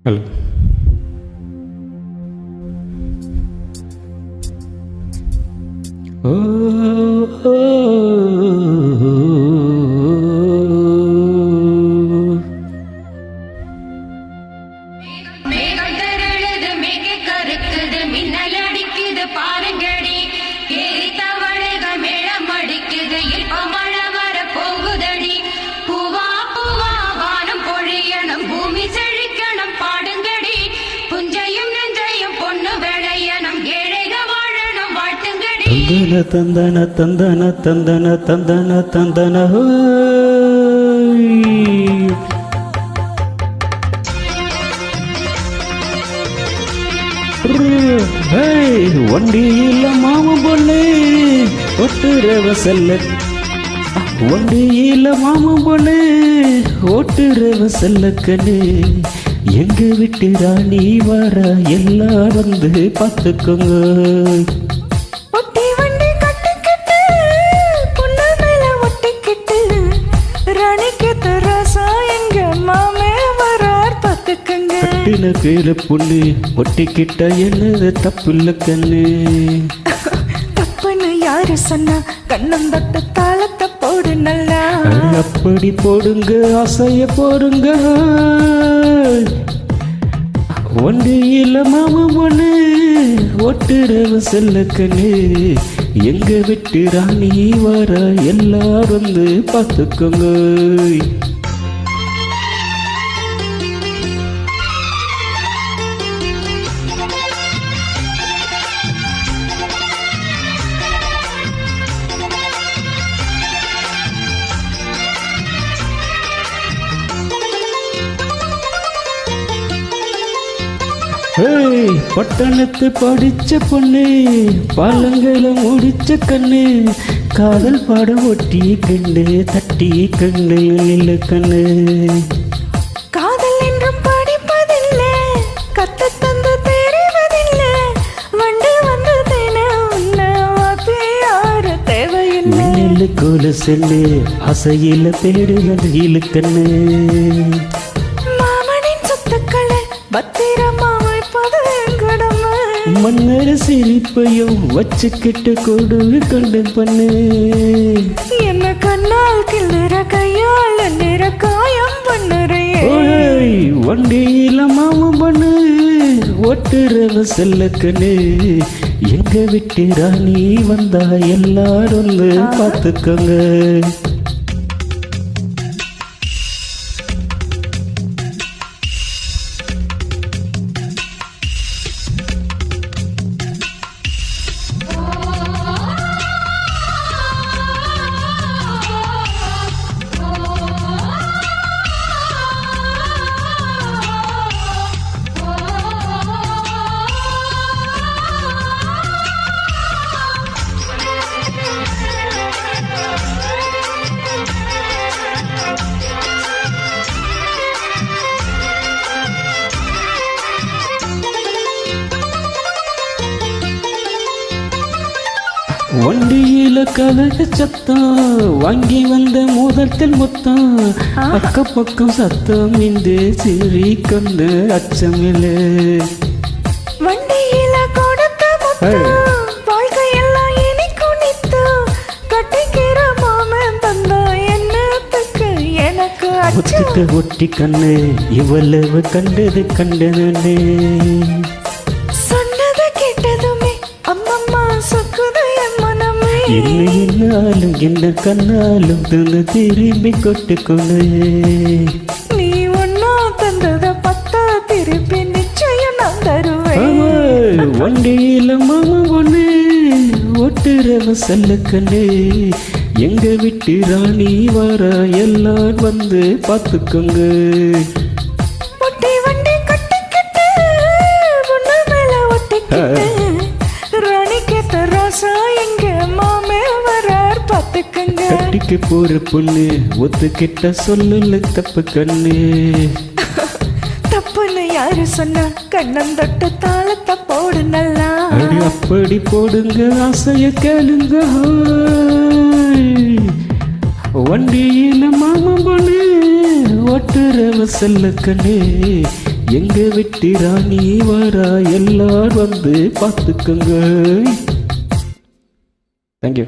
Hello. ஓ ஓ, மேகம் தருளுது மிக கருக்குது மின்னல் அடிக்குது பாருங்கடி ஏறி தவழுக மேளம் அடிக்குது இப்ப மழை வர போகுதடி பூவா பூவா வானம் பொழியணும் பூமி செழிக்கணும் பாடுங்கடி புஞ்சையும் நெஞ்சையும் பொண்ணு விளையணும் ஏழைக வாழணும் வாழ்த்துங்கடி தந்தன தந்தன தந்தன தந்தன தந்தன தந்தன ஹோய். ஹேய், வண்டியில மாமன் பொண்ணு ஒட்டுறவ செல்ல, வண்டியில மாமன் பொண்ணு ஓட்டுறவ செல்ல கண்ணு, எங்க விட்டு ராணி வர எல்லாம் வந்து பார்த்துக்கோங்க. ஒட்டி வண்டி கட்டிக்கிட்டு பொண்ணு மேல ஒட்டிக்கிட்டு ராணிக்கு தராசா எங்க மாமே வரார் பார்த்துக்கங்க. கட்டின கீழே பொண்ணு ஒட்டிக்கிட்ட என்னது தப்புல கண்ணு. தப்புன்னு யாரு சொன்னா கண்ணம் தொட்டு தாளத்தை போடு நல்லா. அட அப்படி போடுங்க, ஆசைய போடுங்க. வண்டியில மாமன் பொண்ணு ஒட்டுறவ செல்ல கண்ணு, எங்க விட்டு ராணி வர எல்லாரும் வந்து பார்த்துக்கோங்க. ஏய், பட்டணத்து படிச்ச பொண்ணு பாலங்களை முடிச்ச கண்ணு, காதல் பாடம் ஒட்டி கண்டு தட்டி கண்ணு நில கண்ணு. காதல் என்றும் படிப்பதில்லை கத்து தந்து தெரிவதில்லை, வண்டு வந்து தேன உன்ன வாத்தி யாரு தேவையில்லை. மின்னலு கோல செல்லு அசையில தேடுவது இழுக்கண்ணு. மாமனின் சொத்துக்களை பத்திரமா வைப்பது என் கடமை. மன்னர சிரிப்பையும் வச்சுக்கிட்டு கொடு கண்டு பண்ணு. என்ன கண்ணால் கிள்ளுற கையால் நிற காயம் பண்ணுறையே. ஓய், வண்டியில மாமன் பண்ணு ஒட்டுறவ செல்ல கண்ணு, எங்க விட்டு ராணி வந்தா எல்லாரும் வந்து பார்த்துக்கோங்க. வண்டியில கலக சத்தம் வாங்கி வந்த மோதத்தில் மொத்தம், அக்க பக்கம் சத்தம் இந்த சிறி கண்டு அச்சமில்ல. வண்டியில கொடுத்த முத்தம் வாழ்க்கையெல்லாம் இனிக்கும் நித்தம், கட்டிக்கிற மாமன் தந்தா என்னத்துக்கு எனக்கு அச்சம். ஒத்துக்க ஒட்டி கண்ணு இவ்வளவு கண்டது கண்டனே. சொன்னது கேட்டதுமே அம்மம்மா சொக்குது என் மனமே. என்ன என்னாலும் என்ன கண்ணாலும் தந்து திரும்பி கொட்டுக்கொண்டு. நீ ஒன்னா தந்தத பத்தா திருப்பி நிச்சயம் நான் தருவேன். வண்டியில மாமன் பொண்ணு ஒட்டுறவ செல்ல கண்ணு, எங்க விட்டு ராணி வர எல்லாரும் வந்து பார்த்துக்கோங்க. ஒட்டி வண்டி கட்டிக்கிட்டு பொண்ணு மேல ஒட்டிக்கிட்டு ராணிக்கு தராசா எங்க மாமே வரார் பார்த்துக்கங்க. கட்டிக்கு போற பொண்ணு ஒத்துக்கிட்ட சொல்லல தப்பு கண்ணு. தப்புன்னு யாரு சொன்னா கண்ணம் தொட்டு தாளத்தை போடு நல்லா. அடி அப்படி போடுங்க, ஆசைய கேளுங்க. வண்டியில மாமன் பொண்ணு ஒட்டுறவ செல்ல கண்ணு, எங்க வெட்டி ராணி வரா எல்லார் வந்து பார்த்துக்கங்க. தேங்க்யூ.